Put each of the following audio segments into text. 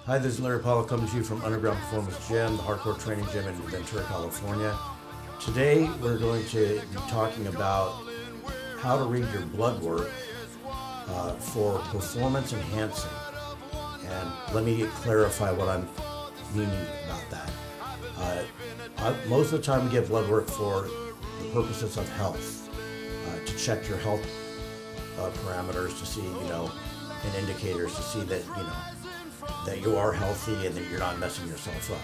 Hi, this is Larry Pollock coming to you from Underground Performance Gym, the hardcore training gym in Ventura, California. Today we're going to be talking about how to read your blood work for performance enhancing. And let me clarify what I'm meaning about that. Most of the time we get blood work for the purposes of health, to check your health parameters, to see, and indicators to see that, that you are healthy and that you're not messing yourself up.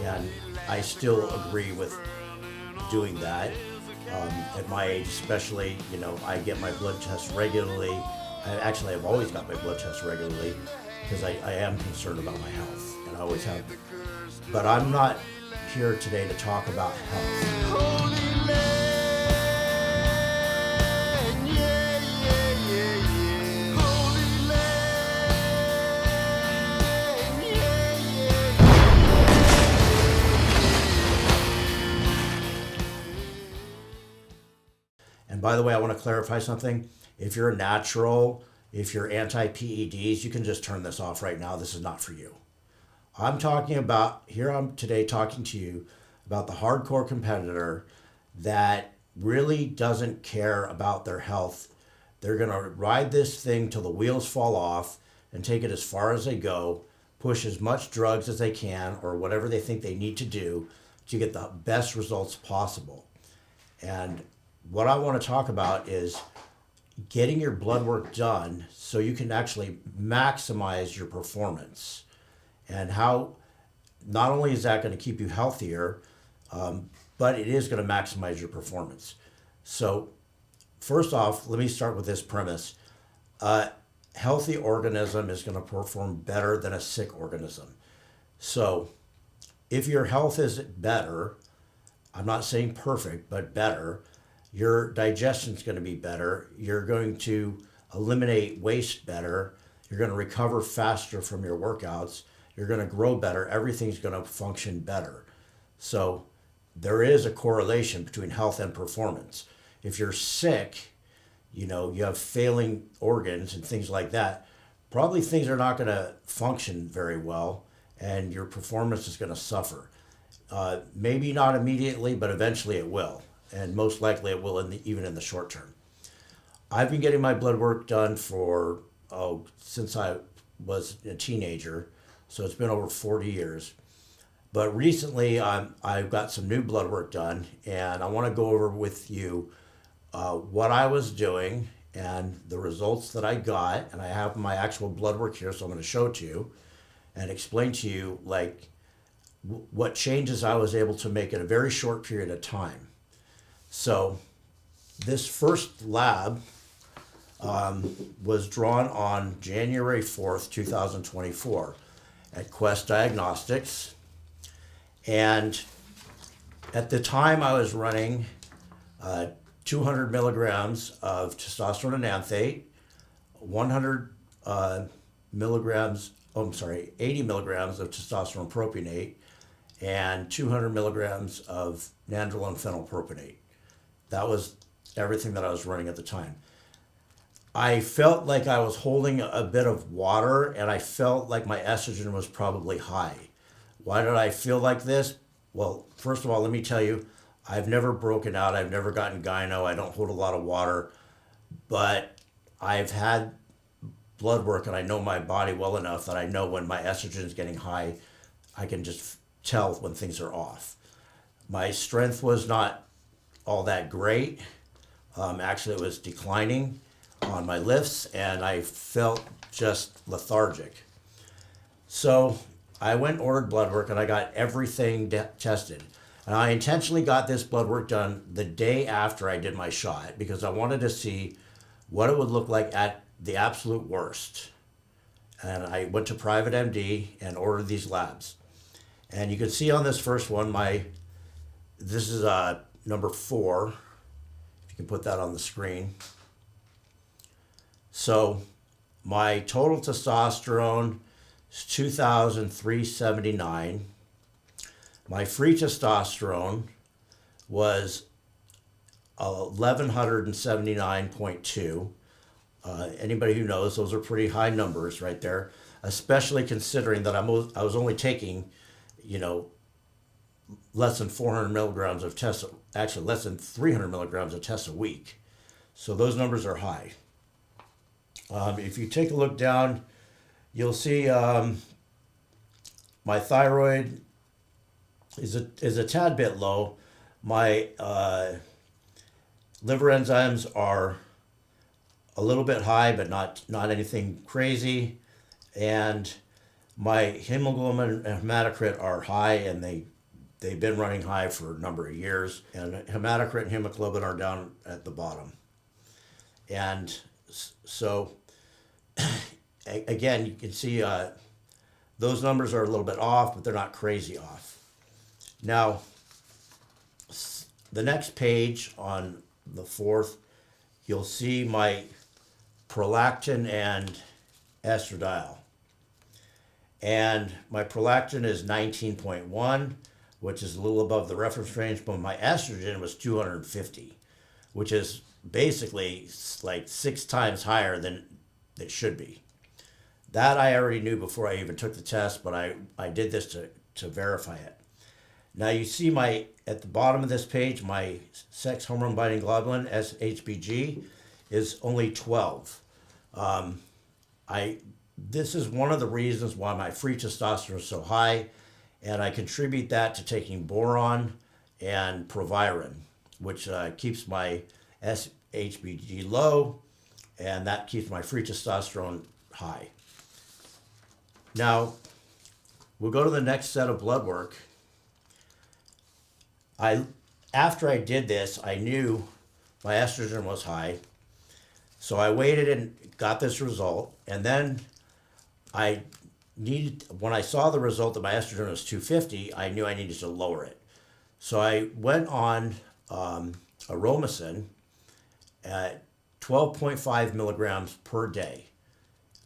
And I still agree with doing that. At my age especially, I get my blood tests regularly. I've always got my blood tests regularly because I am concerned about my health, and I always have been. But I'm not here today to talk about health. And by the way, I want to clarify something. If you're a natural, if you're anti-PEDs, you can just turn this off right now. This is not for you. I'm today talking to you about the hardcore competitor that really doesn't care about their health. They're going to ride this thing till the wheels fall off and take it as far as they go, push as much drugs as they can or whatever they think they need to do to get the best results possible. And what I want to talk about is getting your blood work done so you can actually maximize your performance, and how not only is that going to keep you healthier, but it is going to maximize your performance. So first off, let me start with this premise. A healthy organism is going to perform better than a sick organism. So if your health is better, I'm not saying perfect, but better, your digestion is going to be better. You're going to eliminate waste better. You're going to recover faster from your workouts. You're going to grow better. Everything's going to function better. So there is a correlation between health and performance. If you're sick, you have failing organs and things like that, probably things are not going to function very well and your performance is going to suffer. Maybe not immediately, but eventually it will. And most likely it will even in the short term. I've been getting my blood work done since I was a teenager, so it's been over 40 years. But recently I've got some new blood work done, and I want to go over with you what I was doing and the results that I got. And I have my actual blood work here, so I'm going to show it to you and explain to you what changes I was able to make in a very short period of time. So this first lab was drawn on January 4th, 2024 at Quest Diagnostics. And at the time I was running 200 milligrams of testosterone enanthate, 80 milligrams of testosterone propionate, and 200 milligrams of nandrolone phenylpropionate. That was everything that I was running at the time. I felt like I was holding a bit of water, and I felt like my estrogen was probably high. Why did I feel like this? Well, first of all, let me tell you, I've never broken out. I've never gotten gyno. I don't hold a lot of water, but I've had blood work, and I know my body well enough that I know when my estrogen is getting high, I can just tell when things are off. My strength was not all that great. Actually, it was declining on my lifts, and I felt just lethargic. So I went and ordered blood work, and I got everything tested. And I intentionally got this blood work done the day after I did my shot because I wanted to see what it would look like at the absolute worst. And I went to Private MD and ordered these labs. And you can see on this first one, this is number 4, if you can put that on the screen. So my total testosterone is 2,379. My free testosterone was 1,179.2. Anybody who knows, those are pretty high numbers right there. especially considering that I was only taking, you know, less than 400 milligrams of test, actually less than 300 milligrams of test a week. So those numbers are high. If you take a look down, you'll see my thyroid is a tad bit low. My liver enzymes are a little bit high, but not anything crazy. And my hemoglobin and hematocrit are high, and they've been running high for a number of years. And hematocrit and hemoglobin are down at the bottom. And so, again, you can see those numbers are a little bit off, but they're not crazy off. Now, the next page on the 4th, you'll see my prolactin and estradiol. And my prolactin is 19.1, which is a little above the reference range, but my estrogen was 250, which is basically like 6 times higher than it should be. That I already knew before I even took the test, but I did this to verify it. Now you see at the bottom of this page, my sex hormone binding globulin, SHBG, is only 12. This is one of the reasons why my free testosterone is so high, and I contribute that to taking boron and proviron, which keeps my SHBG low, and that keeps my free testosterone high. Now, we'll go to the next set of blood work. After I did this, I knew my estrogen was high, so I waited and got this result, and then when I saw the result that my estrogen was 250, I knew I needed to lower it. So I went on Aromacin at 12.5 milligrams per day.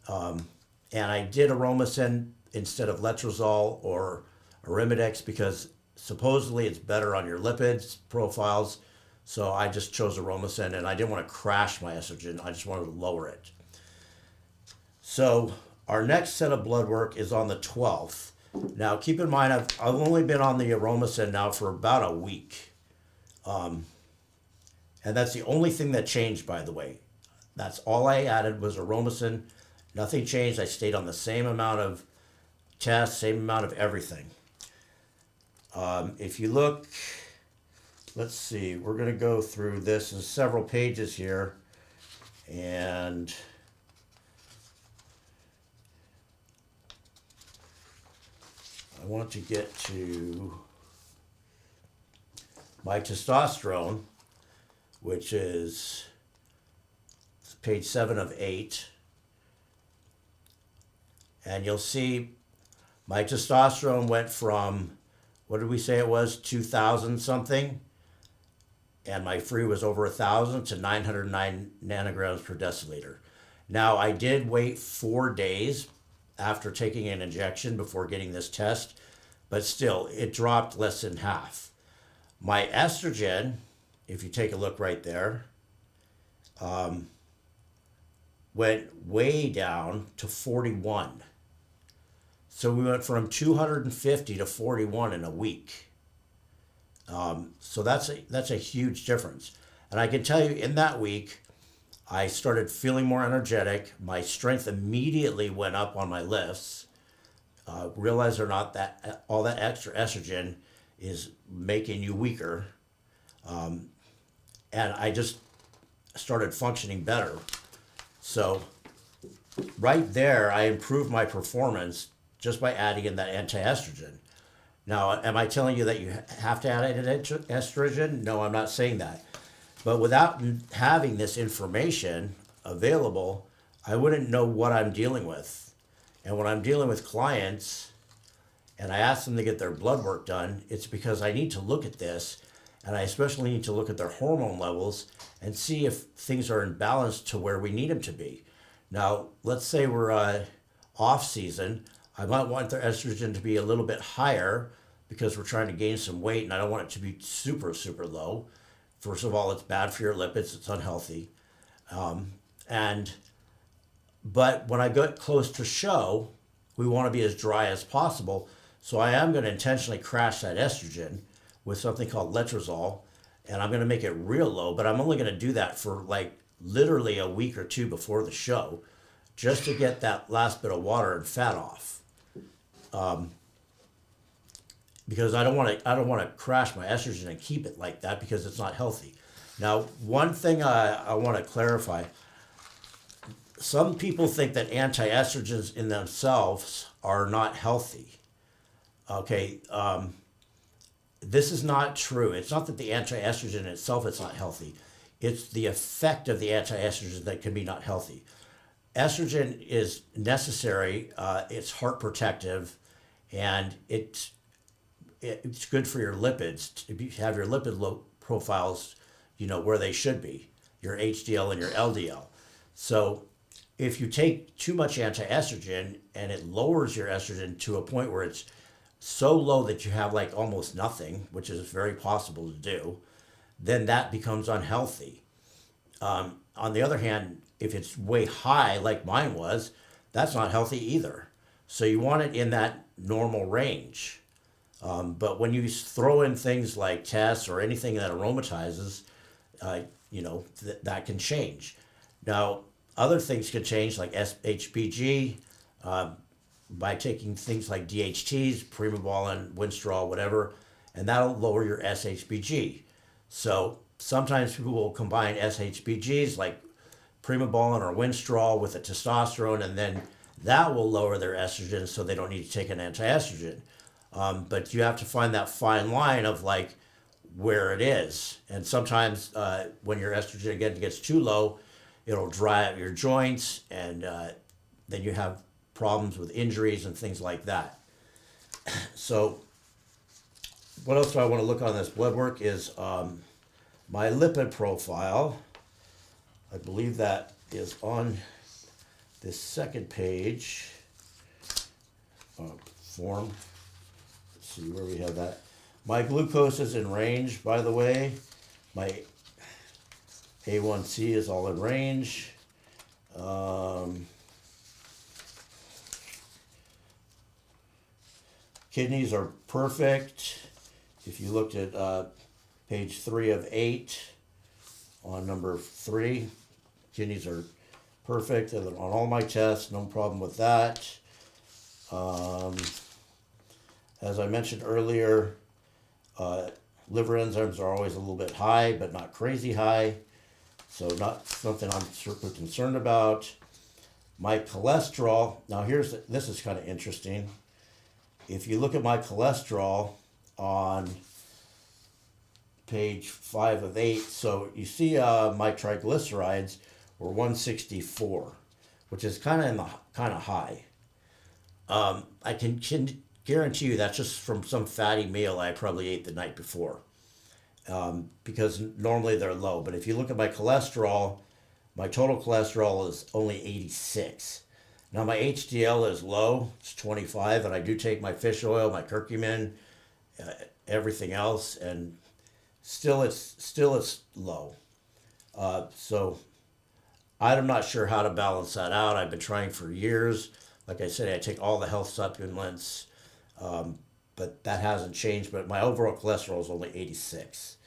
And I did Aromacin instead of Letrozole or Arimidex because supposedly it's better on your lipids profiles. So I just chose Aromacin, and I didn't want to crash my estrogen. I just wanted to lower it. So our next set of blood work is on the 12th. Now, keep in mind, I've only been on the Aromacin now for about a week. And that's the only thing that changed, by the way. That's all I added was Aromacin. Nothing changed. I stayed on the same amount of tests, same amount of everything. If you look, let's see, we're going to go through this in several pages here. And I want to get to my testosterone, which is page 7 of 8. And you'll see my testosterone went from, what did we say it was, 2,000 something? And my free was over 1,000 to 909 nanograms per deciliter. Now, I did wait 4 days after taking an injection before getting this test, but still, it dropped less than half. My estrogen, if you take a look right there, went way down to 41. So we went from 250 to 41 in a week. So that's a huge difference. And I can tell you, in that week, I started feeling more energetic. My strength immediately went up on my lifts. Realize or not, that all that extra estrogen is making you weaker. And I just started functioning better. So right there, I improved my performance just by adding in that anti-estrogen. Now, am I telling you that you have to add in estrogen? No, I'm not saying that. But without having this information available, I wouldn't know what I'm dealing with. And when I'm dealing with clients and I ask them to get their blood work done, it's because I need to look at this, and I especially need to look at their hormone levels and see if things are in balance to where we need them to be. Now, let's say we're off season. I might want their estrogen to be a little bit higher because we're trying to gain some weight, and I don't want it to be super, super low. First of all, it's bad for your lipids. It's unhealthy. But when I get close to show, we want to be as dry as possible. So I am going to intentionally crash that estrogen with something called letrozole, and I'm going to make it real low, but I'm only going to do that for like literally a week or two before the show, just to get that last bit of water and fat off. Because I don't want to crash my estrogen and keep it like that, because it's not healthy. Now, one thing I want to clarify: some people think that anti-estrogens in themselves are not healthy. Okay, this is not true. It's not that the anti-estrogen itself is not healthy. It's the effect of the anti-estrogen that can be not healthy. Estrogen is necessary. It's heart protective, and it's good for your lipids to have your lipid profiles, where they should be, your HDL and your LDL. So if you take too much anti-estrogen and it lowers your estrogen to a point where it's so low that you have like almost nothing, which is very possible to do, then that becomes unhealthy. On the other hand, if it's way high, like mine was, that's not healthy either. So you want it in that normal range. But when you throw in things like tests or anything that aromatizes, that can change. Now, other things can change, like HPG, by taking things like DHTs, primobolan, winstrol, whatever, and that'll lower your SHBG. So sometimes people will combine SHBGs like primobolan or winstrol with a testosterone, and then that will lower their estrogen, so they don't need to take an anti-estrogen. But you have to find that fine line of like where it is. And sometimes when your estrogen again gets too low, it'll dry out your joints, and then you have problems with injuries and things like that. So what else do I want to look on this blood work is my lipid profile. I believe that is on this second page form. Let's see where we have that. My glucose is in range, by the way. My A1C is all in range. Kidneys are perfect. If you looked at page 3 of 8 on number 3, kidneys are perfect. On all my tests, no problem with that. As I mentioned earlier, liver enzymes are always a little bit high, but not crazy high. So not something I'm super concerned about. My cholesterol, now this is kind of interesting. If you look at my cholesterol on page 5 of 8, so you see my triglycerides were 164, which is kind of high. I can guarantee you that's just from some fatty meal I probably ate the night before, because normally they're low. But if you look at my cholesterol, my total cholesterol is only 86. Now my HDL is low, it's 25, and I do take my fish oil, my curcumin, everything else, and still it's low. So I'm not sure how to balance that out. I've been trying for years. Like I said, I take all the health supplements, but that hasn't changed. But my overall cholesterol is only 86.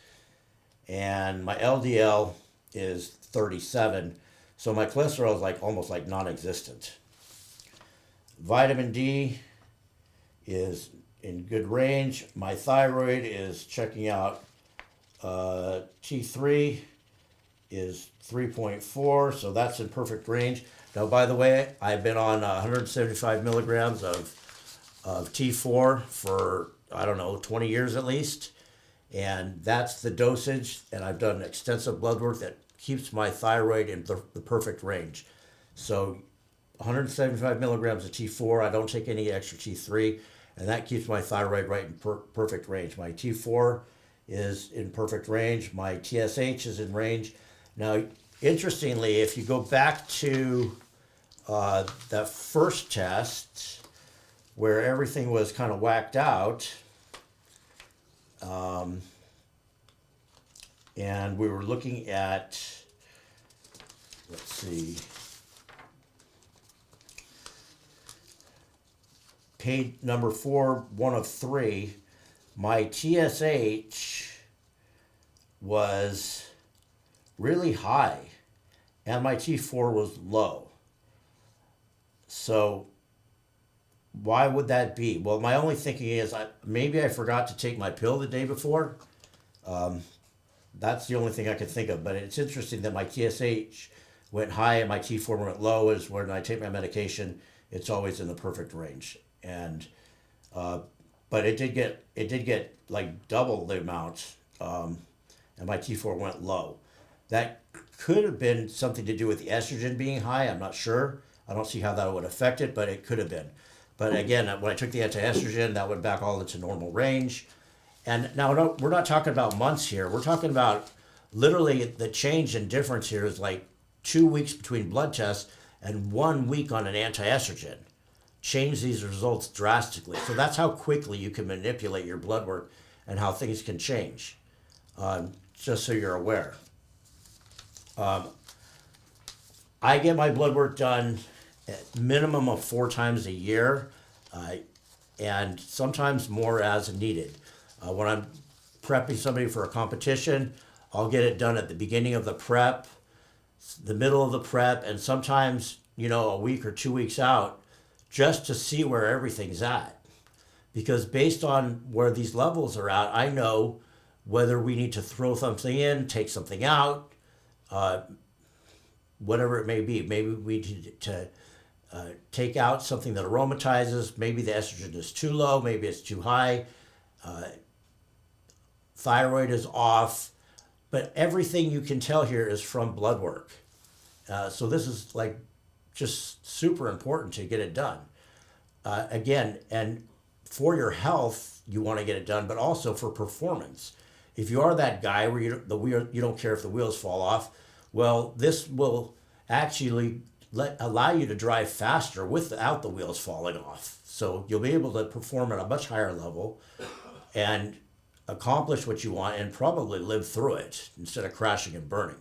And my LDL is 37. So my cholesterol is almost like non-existent. Vitamin D is in good range. My thyroid is checking out. T3 is 3.4, so that's in perfect range. Now, by the way, I've been on 175 milligrams of T4 for, 20 years at least. And that's the dosage. And I've done extensive blood work that keeps my thyroid in the perfect range. So 175 milligrams of T4, I don't take any extra T3, and that keeps my thyroid right in perfect range. My T4 is in perfect range. My TSH is in range. Now, interestingly, if you go back to that first test where everything was kind of whacked out, and we were looking at, let's see, page number 4, one of 3, my TSH was really high and my T4 was low. So why would that be? Well, my only thinking is maybe I forgot to take my pill the day before. That's the only thing I could think of. But it's interesting that my TSH went high and my T4 went low. Is when I take my medication, it's always in the perfect range. And but it did get like double the amount, and my T4 went low. That could have been something to do with the estrogen being high. I'm not sure. I don't see how that would affect it, but it could have been. But again, when I took the anti-estrogen, that went back all into normal range. And now we're not talking about months here. We're talking about literally the change in difference here is like 2 weeks between blood tests and 1 week on an anti-estrogen. Change these results drastically. So that's how quickly you can manipulate your blood work and how things can change. Just so you're aware. I get my blood work done at minimum of 4 times a year, and sometimes more as needed. When I'm prepping somebody for a competition, I'll get it done at the beginning of the prep, the middle of the prep, and sometimes, a week or 2 weeks out, just to see where everything's at. Because based on where these levels are at, I know whether we need to throw something in, take something out, whatever it may be. Maybe we need to take out something that aromatizes. Maybe the estrogen is too low. Maybe it's too high. Thyroid is off. But everything you can tell here is from blood work. So this is like just super important to get it done. Again, and for your health, you want to get it done, but also for performance. If you are that guy where you don't care if the wheels fall off, well, this will actually allow you to drive faster without the wheels falling off. So you'll be able to perform at a much higher level and accomplish what you want and probably live through it instead of crashing and burning.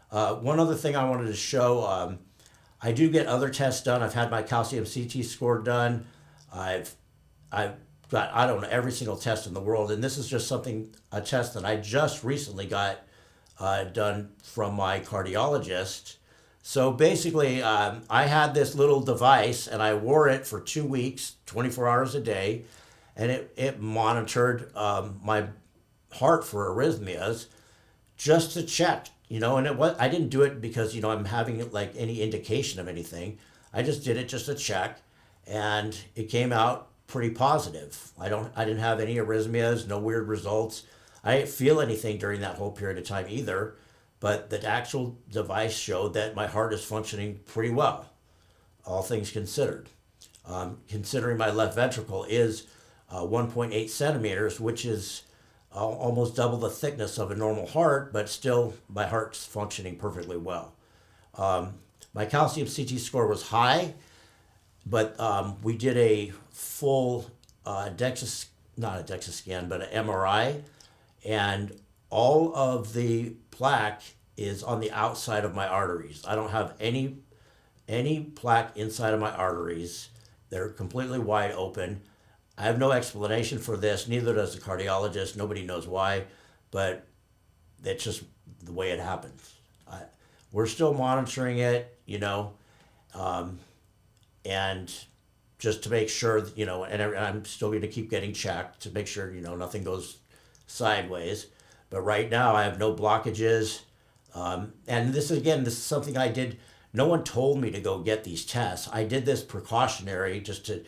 One other thing I wanted to show, I do get other tests done. I've had my calcium CT score done. I've got, I don't know, every single test in the world. And this is just a test that I just recently got done from my cardiologist. So basically, I had this little device and I wore it for 2 weeks, 24 hours a day. And it monitored my heart for arrhythmias just to check, and I didn't do it because, I'm having like any indication of anything. I just did it just to check, and it came out pretty positive. I didn't have any arrhythmias, no weird results. I didn't feel anything during that whole period of time either, but the actual device showed that my heart is functioning pretty well, all things considered. Considering my left ventricle is 1.8 centimeters, which is almost double the thickness of a normal heart, but still my heart's functioning perfectly well. My calcium CT score was high, but we did a full not a DEXA scan, but an MRI, and all of the plaque is on the outside of my arteries. I don't have any plaque inside of my arteries. They're completely wide open. I have no explanation for this, neither does the cardiologist. Nobody knows why, but that's just the way it happens. We're still monitoring it, and just to make sure, and I'm still going to keep getting checked to make sure, nothing goes sideways. But right now I have no blockages. And this is something I did. No one told me to go get these tests. I did this precautionary just to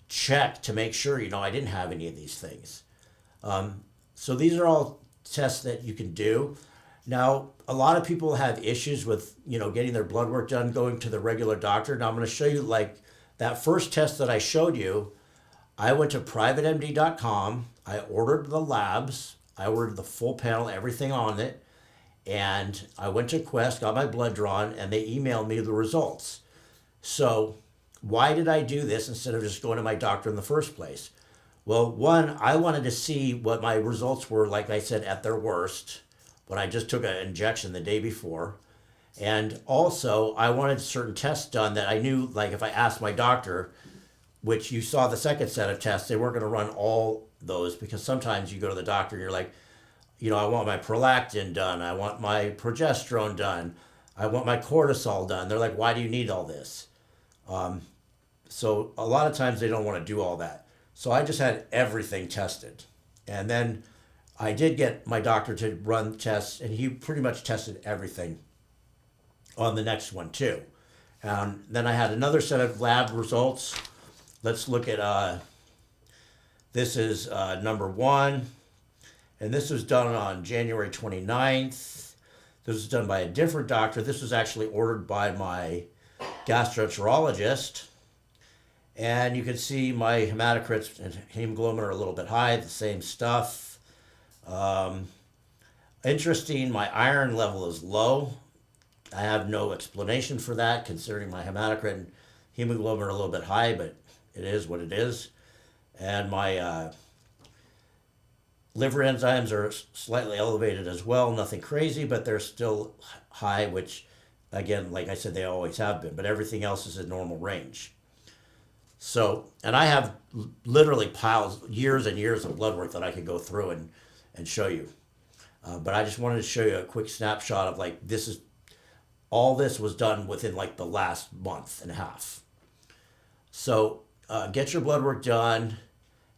check to make sure, I didn't have any of these things. So these are all tests that you can do. Now, a lot of people have issues with, getting their blood work done, going to the regular doctor. Now I'm going to show you like that first test that I showed you. I went to privatemd.com. I ordered the labs. I ordered the full panel, everything on it. And I went to Quest, got my blood drawn, and they emailed me the results. So why did I do this instead of just going to my doctor in the first place? Well, one, I wanted to see what my results were, like I said, at their worst, when I just took an injection the day before. And also, I wanted certain tests done that I knew, like if I asked my doctor, which you saw the second set of tests. They weren't going to run all those because sometimes you go to the doctor and you're like, I want my prolactin done. I want my progesterone done. I want my cortisol done. They're like, why do you need all this? So a lot of times they don't want to do all that. So I just had everything tested. And then I did get my doctor to run tests, and he pretty much tested everything on the next one too. And then I had another set of lab results. Let's look at, this is number 1. And this was done on January 29th. This was done by a different doctor. This was actually ordered by my gastroenterologist. And you can see my hematocrits and hemoglobin are a little bit high, the same stuff. Interesting, my iron level is low. I have no explanation for that, considering my hematocrit and hemoglobin are a little bit high, but it is what it is. And my liver enzymes are slightly elevated as well, nothing crazy, but they're still high, which, again, like I said, they always have been, but everything else is in normal range. So, and I have literally piles, years and years of blood work that I could go through and show you. But I just wanted to show you a quick snapshot of like, all this was done within like the last month and a half. So get your blood work done.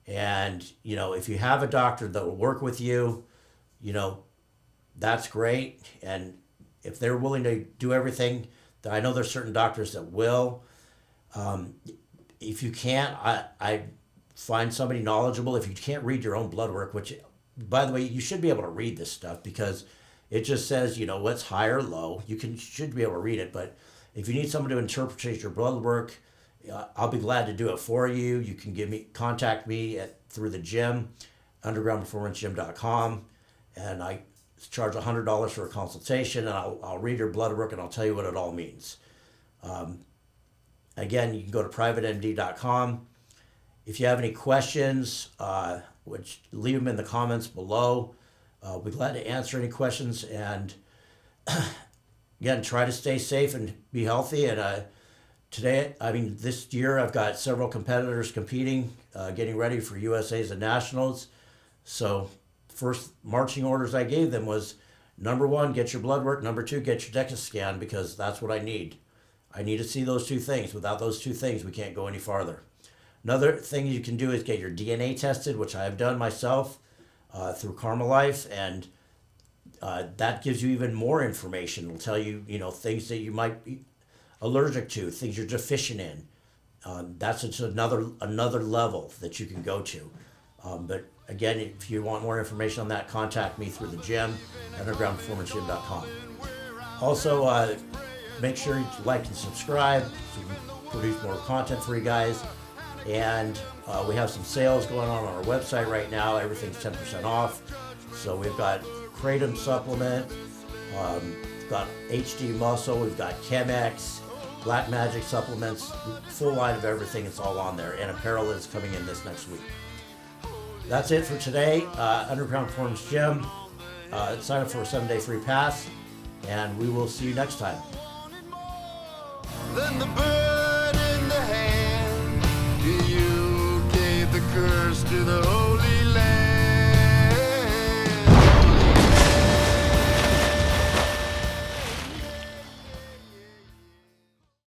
And, if you have a doctor that will work with you, that's great. And if they're willing to do everything, I know there's certain doctors that will. If you can't, I find somebody knowledgeable. If you can't read your own blood work, which, by the way, you should be able to read this stuff because it just says, what's high or low. Should be able to read it. But if you need someone to interpret your blood work, I'll be glad to do it for you. You can contact me through the gym, undergroundperformancegym.com, and I charge $100 for a consultation, and I'll read your blood work and I'll tell you what it all means. Again, you can go to privatemd.com. If you have any questions, leave them in the comments below. We'll be glad to answer any questions. And again, try to stay safe and be healthy. And this year I've got several competitors competing, getting ready for USA's and nationals. So first marching orders I gave them was, number 1, get your blood work. Number 2, get your DEXA scan, because that's what I need. I need to see those 2 things. Without those 2 things, we can't go any farther. Another thing you can do is get your DNA tested, which I have done myself through Karma Life, and that gives you even more information. It'll tell you, things that you might be allergic to, things you're deficient in. That's just another level that you can go to. But again, if you want more information on that, contact me through the gym, undergroundperformancegym.com. Also, make sure you like and subscribe so we can produce more content for you guys. And we have some sales going on our website right now. Everything's 10% off. So we've got Kratom supplement, we've got HD Muscle, we've got Chemex, Black Magic supplements, full line of everything. It's all on there. And apparel is coming in this next week. That's it for today. Underground Performance Gym. Sign up for a 7-day free pass, and we will see you next time. Then the bird in the hand, you gave the curse to the